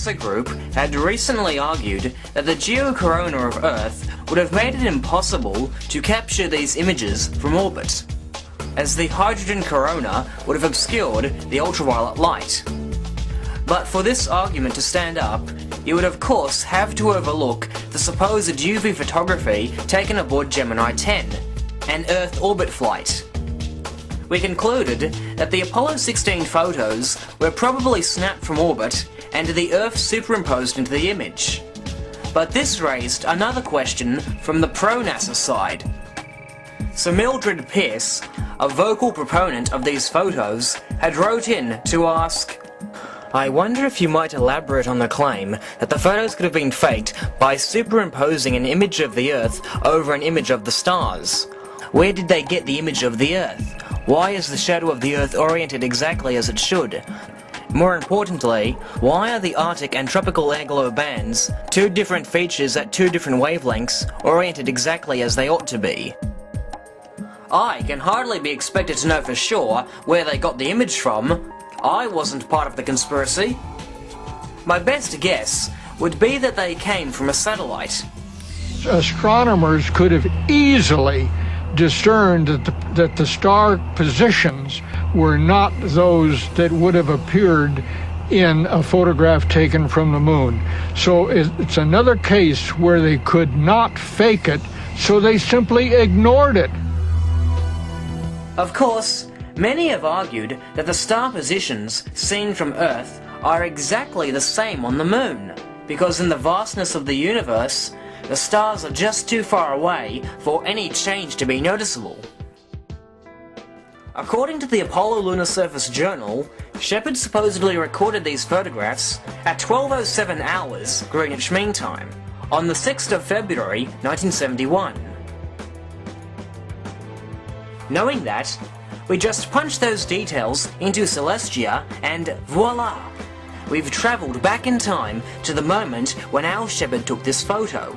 NASA group had recently argued that the geocorona of Earth would have made it impossible to capture these images from orbit, as the hydrogen corona would have obscured the ultraviolet light. But for this argument to stand up, you would of course have to overlook the supposed UV photography taken aboard Gemini 10, an Earth orbit flight. We concluded that the Apollo 16 photos were probably snapped from orbit and the Earth superimposed into the image. But this raised another question from the pro-NASA side. So Mildred Pierce, a vocal proponent of these photos, had wrote in to ask, "I wonder if you might elaborate on the claim that the photos could have been faked by superimposing an image of the Earth over an image of the stars. Where did they get the image of the Earth? Why is the shadow of the Earth oriented exactly as it should? More importantly, why are the Arctic and tropical airglow bands, two different features at two different wavelengths, oriented exactly as they ought to be?" I can hardly be expected to know for sure where they got the image from. I wasn't part of the conspiracy. My best guess would be that they came from a satellite. Astronomers could have easily discerned that the star positions were not those that would have appeared in a photograph taken from the moon. So it's another case where they could not fake it, so they simply ignored it. Of course, many have argued that the star positions seen from Earth are exactly the same on the moon, because in the vastness of the universe, the stars are just too far away for any change to be noticeable. According to the Apollo Lunar Surface Journal, Shepard supposedly recorded these photographs at 12:07 hours Greenwich Mean Time on the 6th of February 1971. Knowing that, we just punch those details into Celestia and voila! We've travelled back in time to the moment when Al Shepard took this photo.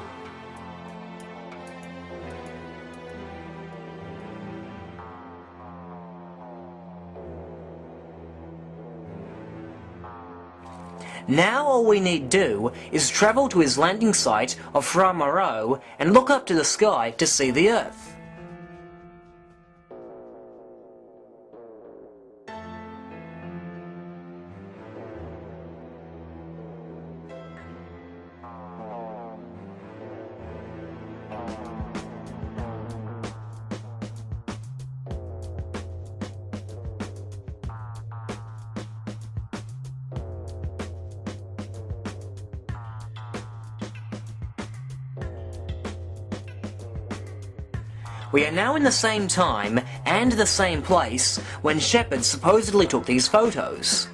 Now all we need do is travel to his landing site of Fra Mauro and look up to the sky to see the Earth. We are now in the same time and the same place when Shepard supposedly took these photos.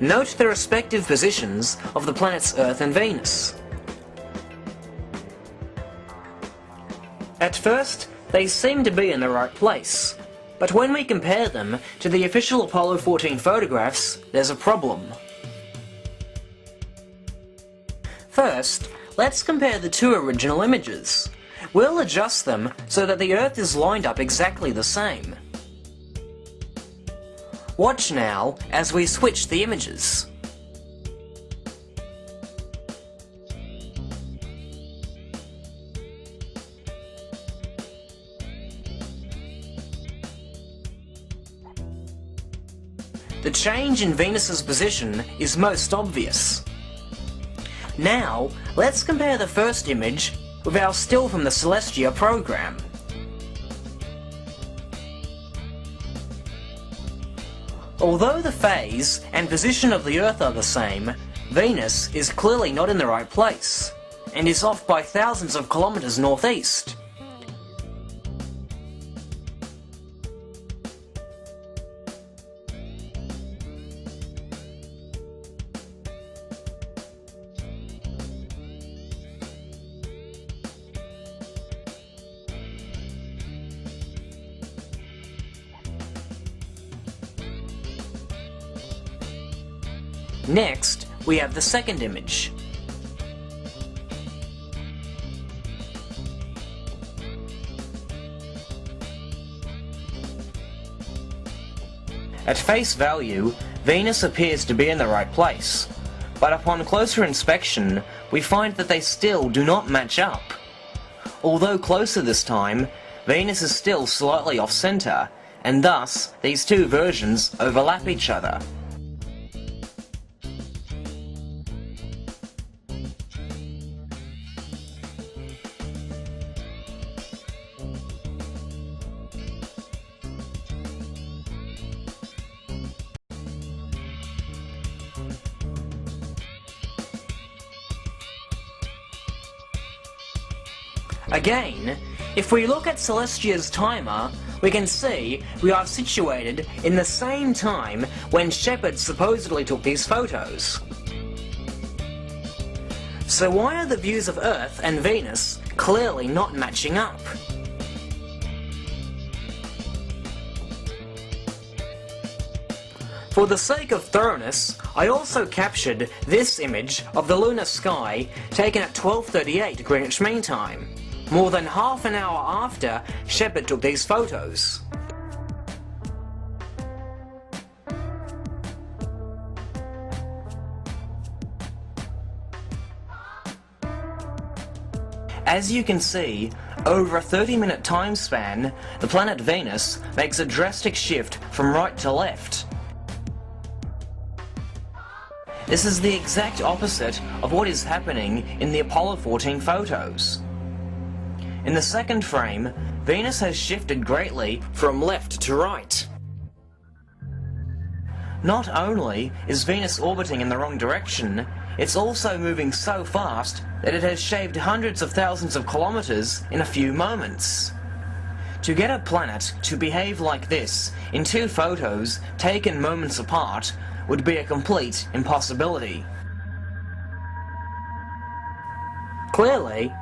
Note the respective positions of the planets Earth and Venus. At first, they seem to be in the right place, but when we compare them to the official Apollo 14 photographs, there's a problem. First, let's compare the two original images. We'll adjust them so that the Earth is lined up exactly the same. Watch now as we switch the images. The change in Venus's position is most obvious. Now, let's compare the first image with our still from the Celestia program. Although the phase and position of the Earth are the same, Venus is clearly not in the right place, and is off by thousands of kilometers northeast. Next, we have the second image. At face value, Venus appears to be in the right place, but upon closer inspection, we find that they still do not match up. Although closer this time, Venus is still slightly off-center, and thus these two versions overlap each other. Again, if we look at Celestia's timer, we can see we are situated in the same time when Shepard supposedly took these photos. So why are the views of Earth and Venus clearly not matching up? For the sake of thoroughness, I also captured this image of the lunar sky taken at 12:38 Greenwich Mean Time, more than half an hour after Shepard took these photos. As you can see, over a 30-minute time span, the planet Venus makes a drastic shift from right to left. This is the exact opposite of what is happening in the Apollo 14 photos. In the second frame, Venus has shifted greatly from left to right. Not only is Venus orbiting in the wrong direction, it's also moving so fast that it has shaved hundreds of thousands of kilometers in a few moments. To get a planet to behave like this in two photos taken moments apart would be a complete impossibility. Clearly,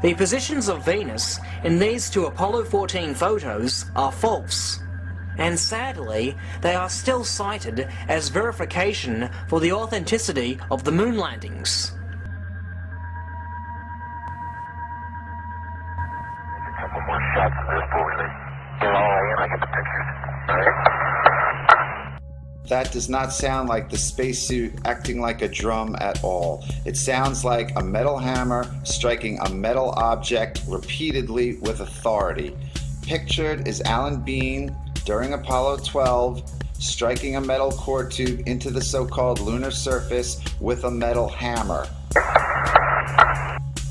the positions of Venus in these two Apollo 14 photos are false, and sadly, they are still cited as verification for the authenticity of the moon landings. A couple more shots before they get all in. I get the pictures. All right. That does not sound like the spacesuit acting like a drum at all. It sounds like a metal hammer striking a metal object repeatedly with authority. Pictured is Alan Bean during Apollo 12 striking a metal core tube into the so-called lunar surface with a metal hammer.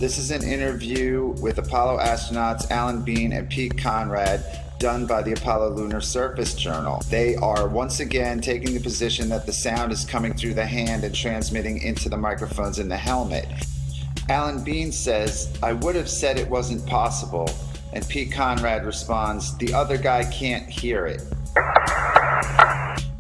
This is an interview with Apollo astronauts Alan Bean and Pete Conrad done by the Apollo Lunar Surface Journal. They are once again taking the position that the sound is coming through the hand and transmitting into the microphones in the helmet. Alan Bean says, "I would have said it wasn't possible," and Pete Conrad responds, "The other guy can't hear it."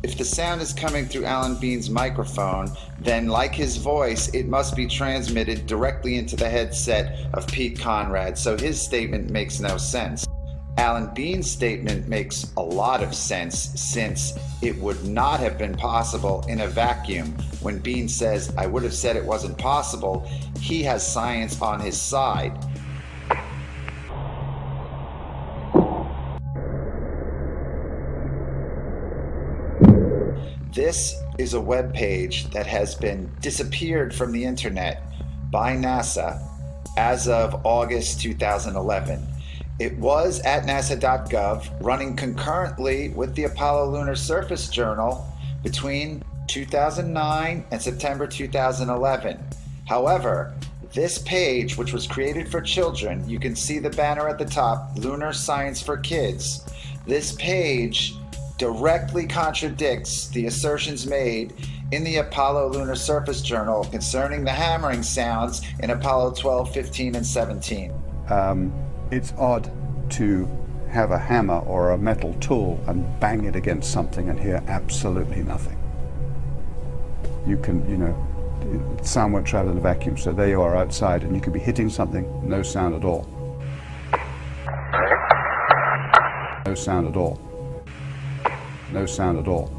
If the sound is coming through Alan Bean's microphone, then like his voice, it must be transmitted directly into the headset of Pete Conrad, so his statement makes no sense. Alan Bean's statement makes a lot of sense, since it would not have been possible in a vacuum. When Bean says, "I would have said it wasn't possible," he has science on his side. This is a web page that has been disappeared from the internet by NASA as of August 2011. It was at nasa.gov, running concurrently with the Apollo Lunar Surface Journal between 2009 and September 2011. However, this page, which was created for children, you can see the banner at the top, Lunar Science for Kids. This page directly contradicts the assertions made in the Apollo Lunar Surface Journal concerning the hammering sounds in Apollo 12, 15, and 17. It's odd to have a hammer or a metal tool and bang it against something and hear absolutely nothing. You can, sound won't travel in a vacuum, so there you are outside and you could be hitting something, no sound at all. No sound at all. No sound at all.